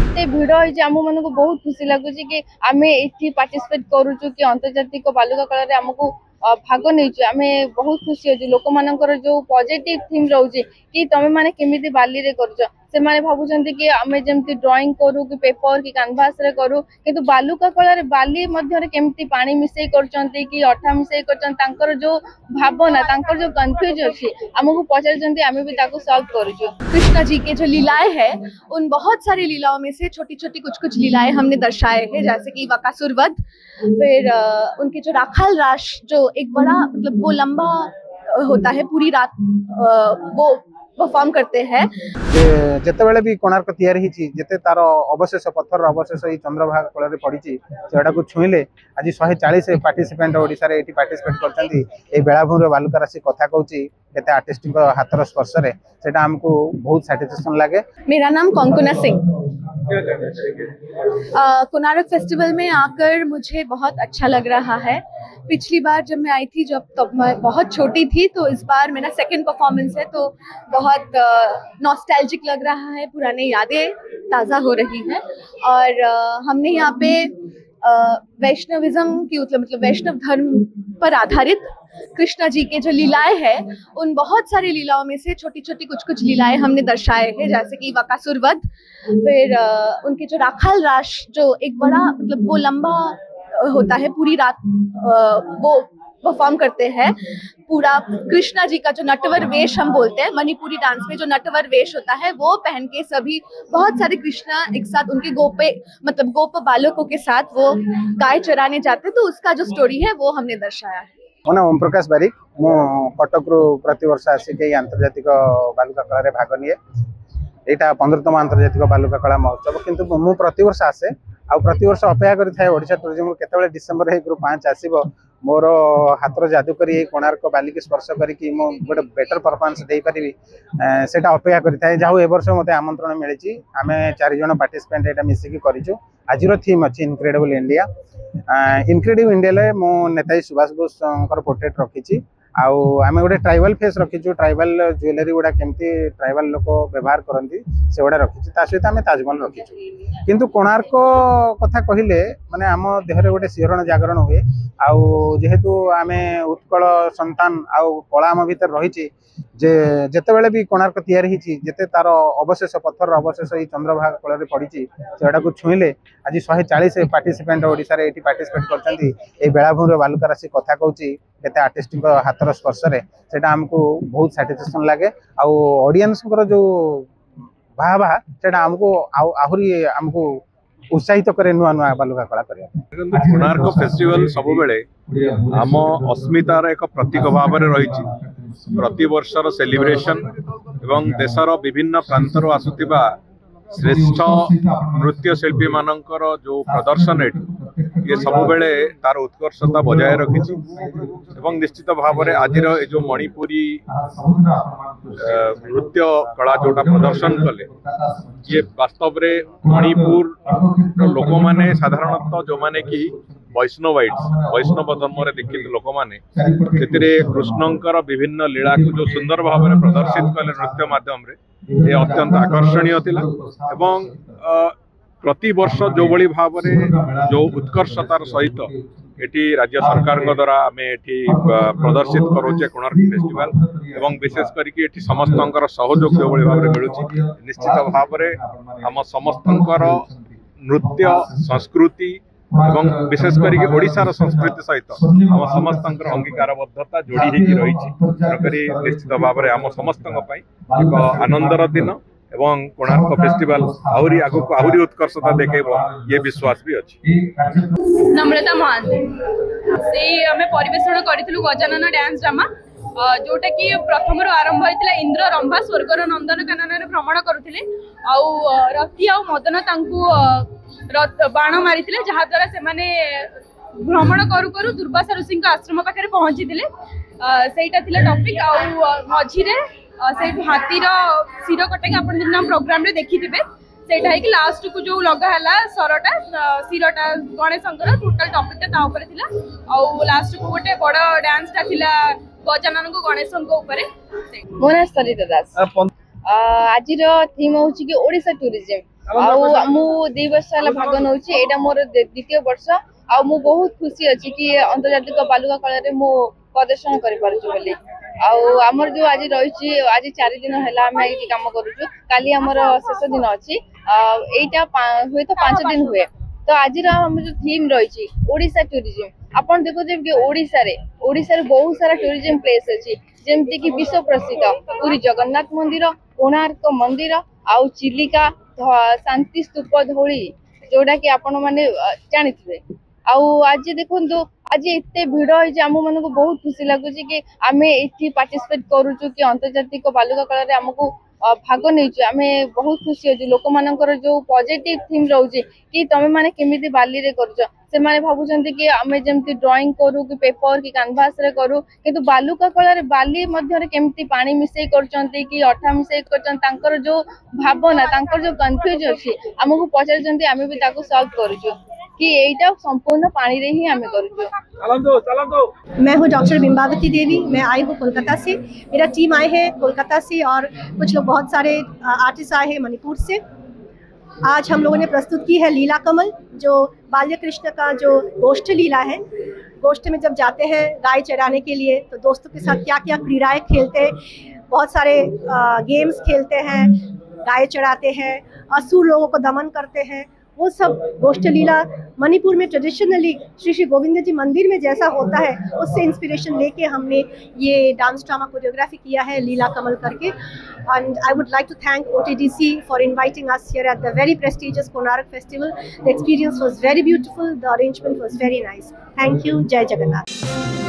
एते भिड़ होइजे आम मानक बहुत खुशी लगुच कि आम ये पार्टिसिपेट करूचु कि अंतर्जातिक बालुका कला आमको भाग नहीं आम बहुत खुशी अच्छे लोक मानकर जो पॉजिटिव थीम रोचे कि तुम मैंने केमी बाली रे कर से माने भावुं कि आम जमी ड्राइंग करू कि पेपर कि कैनभास रे करू किंतु बालुका कला बाली केमती पानी मिसई कर कि अठा मिसई कर जो भावना तांकर जो कन्फ्यूज अच्छी आमको पचार आम भी सॉल्व करूँ। कृष्णा जी के जो लीलाएं हैं उन बहुत सारी लीलाओं में से छोटी छोटी कुछ कुछ लीलाएं हमने दर्शाए हैं, जैसे कि बकासुर वध, फिर उनके जो राखाल राश जो एक बड़ा मतलब वो लंबा होता है, पूरी रात वो परफॉर्म करते हैं। जितेबाला भी कोणार्क तैयारी जिते तार अवशेष पत्थर अवशेष ये चंद्रभागा कूल पड़ी से छुईले आज 140 पार्टिसिपेंट ओडिशा रे पार्टिसिपेट कर बेलाभूमि बालुका राशि कथा कहूँ केते आर्टिस्ट हाथर स्पर्श से आमको बहुत सैटिस्फैक्शन लगे। मेरा नाम कंकना सिंह। कोणार्क फेस्टिवल में आकर मुझे बहुत अच्छा लग रहा है। पिछली बार जब मैं आई थी तब मैं बहुत छोटी थी, तो इस बार मेरा सेकंड परफॉर्मेंस है, तो बहुत नॉस्टैल्जिक लग रहा है, पुराने यादें ताज़ा हो रही हैं। और हमने यहाँ पे वैष्णविज्म की मतलब वैष्णव धर्म पर आधारित कृष्णा जी के जो लीलाएं हैं उन बहुत सारी लीलाओं में से छोटी छोटी कुछ कुछ लीलाएं हमने दर्शाए हैं, जैसे कि बकासुर वध, फिर उनके जो राखाल राश जो एक बड़ा मतलब वो लंबा होता है, पूरी रात वो परफॉर्म करते हैं। पूरा कृष्णा जी का जो नटवर वेश हम बोलते हैं, मणिपुरी डांस में जो नटवर वेश होता है वो पहन के सभी बहुत सारे कृष्णा एक साथ उनके गोपे मतलब गोप बालकों के साथ वो गाय चराने जाते हैं, तो उसका जो स्टोरी है वो हमने दर्शाया है। मो नाम ओम प्रकाश बारिक, मु कटक रु प्रति वर्ष आसिक आंतर्जातिक बालुका कला भाग निए। यहाँ 15तम आंतर्जातिक बालुका कला महोत्सव, किंतु मु प्रति वर्ष आसे आ प्रति वर्ष अपेक्षा करें ओडिशा टूरिज्म केतबेले डिसेम्बर 1 ରୁ 5 आसीबो मोर हाथर जादू करी कोणार्क बाली की स्पर्श करी गोटे बेटर परफॉर्मेंस दे पारि सेटा अपेक्षा करें। जाऊ ए वर्ष मते आमंत्रण मिली आम 4 जन पार्टिसिपेंट एटा मिसिकी करिछु। आजिर थीम अच्छी इनक्रेडिबल इंडिया। इनक्रेडिबल इंडिया मो नेताजी सुभाष बोस पोर्ट्रेट रखी आम गोटे ट्राइबल फेस रखीचु। ट्राइबल ज्वेलरी गुड़ा केमती ट्राइबल लोक व्यवहार करती से गुड़ा रखी सहित आम ताजमहल रखीचु। किंतु कोणार्क कथा कहले माने आम देहरे गोटे शिहरण जागरण हुए। जेहेतु आम उत्कल संतान आउ कला आम भीतर रही जितेबाला भी कोणार्क तैयारी जिते तार अवशेष पत्थर अवशेष ये चंद्रभागा कूल पड़ी से छुईले आज 140 पार्टिसिपेंट ओडिशा रे पार्टिसिपेट कर बेलाभूमि बालुका राशि कथा कहूँ केते आर्टिस्ट हाथर स्पर्श से आमको बहुत सैटिस्फैक्शन लगे। ऑडियंस जो वाह से आमको आहरी आमको उत्साहित करे नुआ नुआ बालुका कला करिया। कोणार्क फेस्टिवल सब बेले आम अस्मितार एक प्रतीक भाव में रही। प्रति वर्षर सेलिब्रेशन एवं देशर विभिन्न प्रांतर आसुथिबा श्रेष्ठ नृत्य शिल्पी मानकर जो प्रदर्शन ये सब बेले तार उत्कर्षता बजाय रखी। निश्चित भाव में आज जो मणिपुरी नृत्य कला जोटा प्रदर्शन कले ये वास्तव रे मणिपुर लोक माने साधारणतः जो माने कि वैष्णव धर्म दीक्षित लोक माने कृष्णंकर विभिन्न लीला को जो सुंदर भाव में प्रदर्शित कले नृत्य माध्यम रे ये अत्यंत आकर्षणीय थिला। एवं प्रति वर्ष जो बड़ी भाव में जो उत्कर्षतार सहित एटी राज्य सरकार द्वारा आम एटी प्रदर्शित करोचे कोणार्क फेस्टिवल एवं विशेष करके एटी समस्तंकर सहयोग जो बड़ी भाव में मिलुची। निश्चित भाव में आम समस्तंकर नृत्य संस्कृति एवं विशेष करके ओडिशार संस्कृति सहित आम समस्तंकर अंगीकारबद्धता जोड़ी रही। निश्चित भाव में आम समस्तों एक आनंदर दिन एवं कोणार्क फेस्टिवल आहरी आगु को आहरी उत्कर्षता देखेब ये विश्वास भी अच्छी। नम्रता महांती से आम परिवेषण करूँ गजानन डांस ड्रामा जोटा कि प्रथम आरंभ होता इंद्र रंभा स्वर्गर नंदन कानन भ्रमण करुले रति आ मदन बाण मारी जहाद्वारा से भ्रमण करू करू दुर्वासा ऋषि आश्रम पाखे पहुंची सेटा टॉपिक मझीरे हाथीर शिर कटा आप प्रोग्राम रे देखी थे सेटा है कि लास्ट को जो लगा है सरटा शिरटा गणेशंकर टोटल टॉपिक लास्ट को गोटे बड़ डांसटा थिला गजानन को गणेश मो ना सरिता दास। आज थीम हूँ कि ओडिशा टूरिज्म मु 2 वर्ष है भाग नौ एटा मोर द्वितीय वर्ष आ मु बहुत खुशी अच्छी कि अंतर्जातिक बालुका कला रे मु प्रदर्शन कर पारुछु बोली आमर जो आज रही आज 4 दिन है आम ये कम करुचु काली आमर शेष दिन अच्छी एटा हुए तो 5 दिन हुए तो आज जो थीम रही ओडिशा टूरिज्म आपन देखुचे कि ओडिशा रे बहुत सारा टूरिज्म प्लेस अच्छी जेमती कि विश्व प्रसिद्ध पुरी जगन्नाथ मंदिर कोणार्क मंदिर आउ चिलिका शांति स्तूप धौली जोड़ा कि आपण माने जानिथिबे आज देखो आज एते भिड़ होइजे आम मन को बहुत खुशी लगुच कि आम ये पार्टिसिपेट करूचु कि अंतर्जातिक बालुका कला रे हमको भाग नहीं आम बहुत खुशी अच्छे लोक मानकर जो पॉजिटिव थीम रोचे कि तमें माने केमिति बाली रे करूछ से माने भाबुचंती कि आमे जेमति ड्राइंग करू कि पेपर कि कैनवास रे करू किंतु बालुका कला रे बाली मध्य रे केमिति पानी मिसई करचंती कि अठा मिसई करचंती तांकर जो भावना तांकर जो कंफ्यूज अछि हमहु पचारचंती आमे भी ताको सॉल्व करूछु कि एटा संपूर्ण पानी रे ही आमे करूछु। मैं हूँ डॉक्टर बिंबावती देवी, मैं आई हूँ कोलकाता से। मेरा टीम आए हैं कोलकाता से और कुछ लोग बहुत सारे आर्टिस्ट आए हैं मणिपुर से। आज हम लोगों ने प्रस्तुत की है लीला कमल, जो बाल्य कृष्ण का जो गोष्ठ लीला है। गोष्ठ में जब जाते हैं गाय चराने के लिए तो दोस्तों के साथ क्या क्या क्रीड़ाएं खेलते हैं, बहुत सारे गेम्स खेलते हैं, गाय चराते हैं, असुर लोगों को दमन करते हैं, वो सब गोष्ठ लीला मणिपुर में ट्रेडिशनली श्री श्री गोविंद जी मंदिर में जैसा होता है उससे इंस्पिरेशन लेके हमने ये डांस ड्रामा कोरियोग्राफी किया है लीला कमल करके। And I would like to thank OTDC for inviting us here at the very prestigious Konark festival. The experience was very beautiful, the arrangement was very nice. Thank you. जय जगन्नाथ।